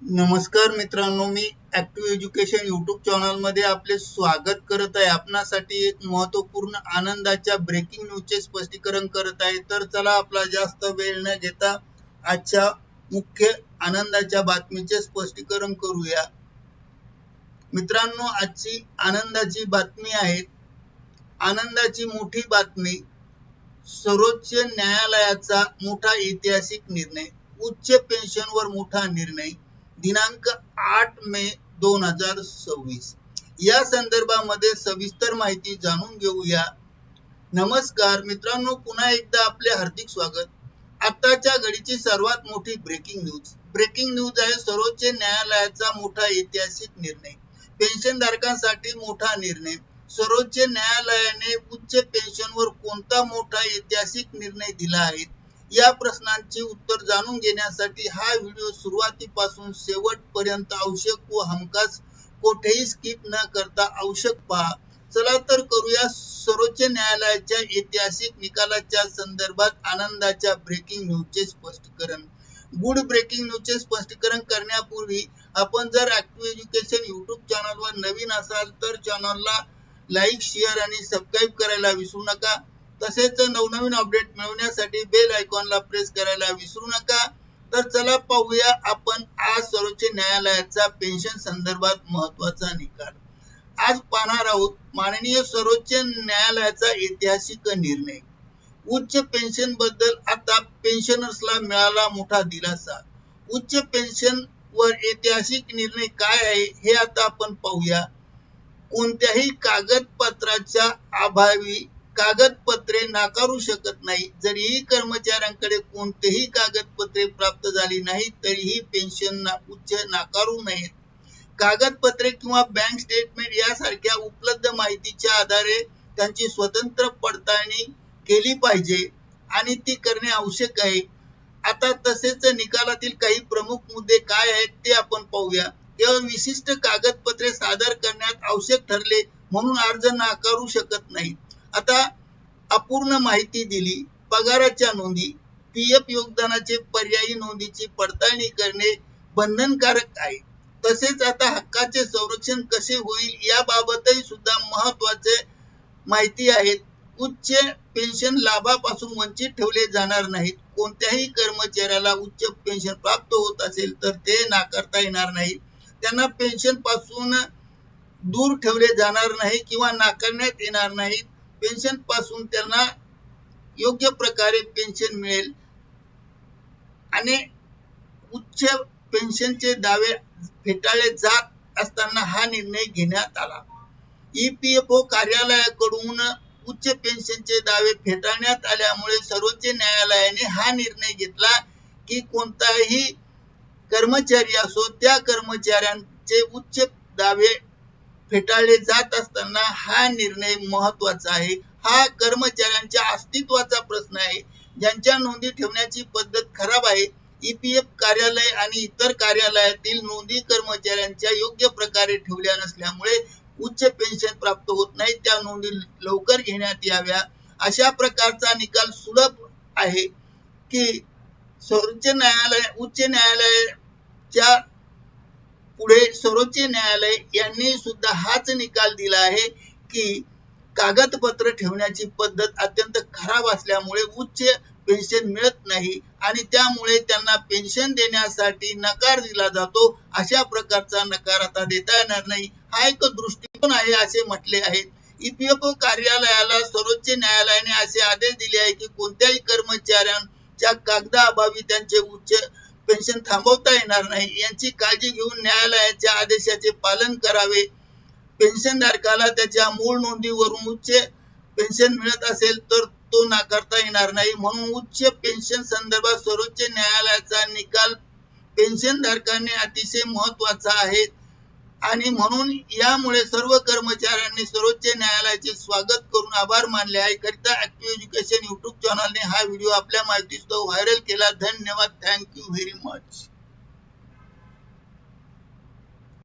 नमस्कार मित्रांनो, मी active education YouTube channel मध्ये आपले स्वागत करत आहे। आपणासाठी एक महत्त्वपूर्ण आनंदाच्या ब्रेकिंग न्यूजचे स्पष्टीकरण करत आहे। तर चला आपला जास्त वेळ न घेता आजच्या मुख्य आनंदाच्या बातमीचे स्पष्टीकरण करूया। मित्रांनो, आजची आनंदाची बातमी आहे, आनंदाची मोठी बातमी, सर्वोच्च न्यायालयाचा मोठा ऐतिहासिक निर्णय, उच्च पेन्शनवर मोठा निर्णय, दिनांक 8 मे 2026। या संदर्भामध्ये सविस्तर माहिती जाणून घेऊया। नमस्कार मित्रांनो, पुन्हा एकदा आपले हार्दिक स्वागत। आताच्या घडीची सर्वात मोठी ब्रेकिंग न्यूज आहे, सर्वोच्च न्यायालयाचा मोठा ऐतिहासिक निर्णय, पेन्शनधारकांसाठी मोठा निर्णय। सर्वोच्च न्यायालयाने उच्च पेन्शनवर कोणता मोठा ऐतिहासिक निर्णय दिला आहे, या प्रश्नांची उत्तर जाणून घेण्यासाठी हा व्हिडिओ सुरुवातीपासून शेवटपर्यंत आवश्यक व हमखास कोठेही स्किप न करता आवश्यक पहा। चला तर करूया सर्वोच्च न्यायालयाच्या ऐतिहासिक निकालाच्या संदर्भात आनंदाच्या ब्रेकिंग न्यूजचे स्पष्टीकरण। गुड ब्रेकिंग न्यूजचे स्पष्टीकरण करण्यापूर्वी आपण जर ऍक्टिव्ह एज्युकेशन यूट्यूब चॅनलवर नवीन असाल तर चॅनलला लाईक, शेअर आणि सबस्क्राईब करायला विसरू नका। तसेच नवनवीन अपडेट मिळवण्यासाठी बेल आयकॉनला प्रेस करायला विसरू नका। तर चला पाहूया आपण आज सर्वोच्च न्यायालयाचा पेन्शन संदर्भात महत्त्वाचा निकाल। आज पाहणार आहोत माननीय सर्वोच्च न्यायालयाचा ऐतिहासिक निर्णय, उच्च पेन्शन बद्दल आता पेन्शनर्सला मिळाला मोठा दिलासा। उच्च पेन्शन वर ऐतिहासिक निर्णय काय आहे हे आता आपण पाहूया। कोणत्याही कागदपत्राच्या अभावी कागदपत्रे नाकारू शकत नाही। जरीही कर्मचाऱ्यांकडे कोणतेही कागदपत्रे प्राप्त झाली नाही तरीही पेन्शन उच्च नाकारू नयेत। कागदपत्रे किंवा बँक स्टेटमेंट यासारख्या उपलब्ध माहितीच्या आधारे त्यांची स्वतंत्र पडताळणी केली पाहिजे आणि ती करणे आवश्यक आहे। आता तसेच निकालातील काही प्रमुख मुद्दे काय आहेत ते आपण पाहूया। केवळ विशिष्ट कागदपत्रे सादर करण्यात आवश्यक ठरले म्हणून अर्ज नाकारू शकत नाही। आता अपूर्ण माहिती दिली, पगाराच्या नोंदी, पीएफ योगदानाचे पर्यायी नोंदीची पडताळणी करणे बंधनकारक आहे। तसेच आता हक्काचे संरक्षण कसे होईल याबाबतही सुद्धा महत्त्वाचे माहिती आहे। उच्च पेन्शन लाभापासून वंचित ठेवले जाणार नाहीत। कोणत्याही कर्मचाऱ्याला उच्च पेन्शन प्राप्त होत असेल तर ते नाकारता येणार नाही। त्यांना पेन्शन पासून दूर ठेवले जाणार नाही किंवा नाकारण्यात येणार नाही। पेन्शन पासून त्यांना योग्य प्रकारे पेन्शन मिळेल आणि उच्च पेन्शनचे दावे फेटाळले जात असताना हा निर्णय घेण्यात आला। ईपीएफओ कार्यालयाकडून उच्च पेन्शनचे दावे फेटाळण्यात आल्यामुळे सर्वोच्च न्यायालयाने हा निर्णय घेतला की कोणताही कर्मचारी असो त्या कर्मचाऱ्यांचे उच्च दावे फेटाळले जात असताना हा निर्णय महत्त्वाचा आहे। हा कर्मचाऱ्यांच्या अस्तित्वाचा प्रश्न आहे, ज्यांच्या नोंदी ठेवण्याची पद्धत खराब आहे। ईपीएफ कार्यालय आणि इतर कार्यालयातील नोंदी कर्मचाऱ्यांच्या योग्य प्रकारे ठेवल्या नसल्यामुळे उच्च पेन्शन प्राप्त होत नाही। त्या नोंदी लवकर घेण्यात याव्या अशा प्रकारचा निकाल सुलभ आहे की उच्च न्यायालयाच्या पुढे सर्वोच्च न्यायालय यांनी सुद्धा हाच निकाल दिला आहे की कागदपत्र ठेवण्याची पद्धत अत्यंत खराब असल्यामुळे उच्च पेन्शन मिळत नाही आणि त्यामुळे त्यांना पेन्शन देण्यासाठी नकार दिला जातो। अशा प्रकारचा नकार आता देता येणार नाही, हा एक दृष्टिकोन आहे असे म्हटले आहे। ईपीएफओ कार्यालयाला सर्वोच्च न्यायालयाने असे आदेश दिले आहे की कोणत्याही कर्मचाऱ्यांच्या कागदाअभावी त्यांचे उच्च पेन्शन थांबवता येणार नाही। यांची काळजी घेऊन न्यायालयाच्या आदेशाचे पालन करावे। पेन्शनधारकाला त्याच्या मूळ नोंदीवरून उच्च पेन्शन मिळत असेल तर तो नाकारता येणार नाही। म्हणून उच्च पेन्शन संदर्भात सर्वोच्च न्यायालयाचा निकाल पेन्शनधारकांनी अतिशय महत्त्वाचा आहे आणि म्हणून यामुळे सर्व कर्मचाऱ्यांनी सर्वोच्च न्यायालयाचे स्वागत करून आभार मानले आहे। करिता ऍक्टिव्ह एज्युकेशन यूट्यूब चॅनलने हा व्हिडिओ आपल्या माहितीस्तव व्हायरल केला। धन्यवाद, थँक्यू व्हेरी मच।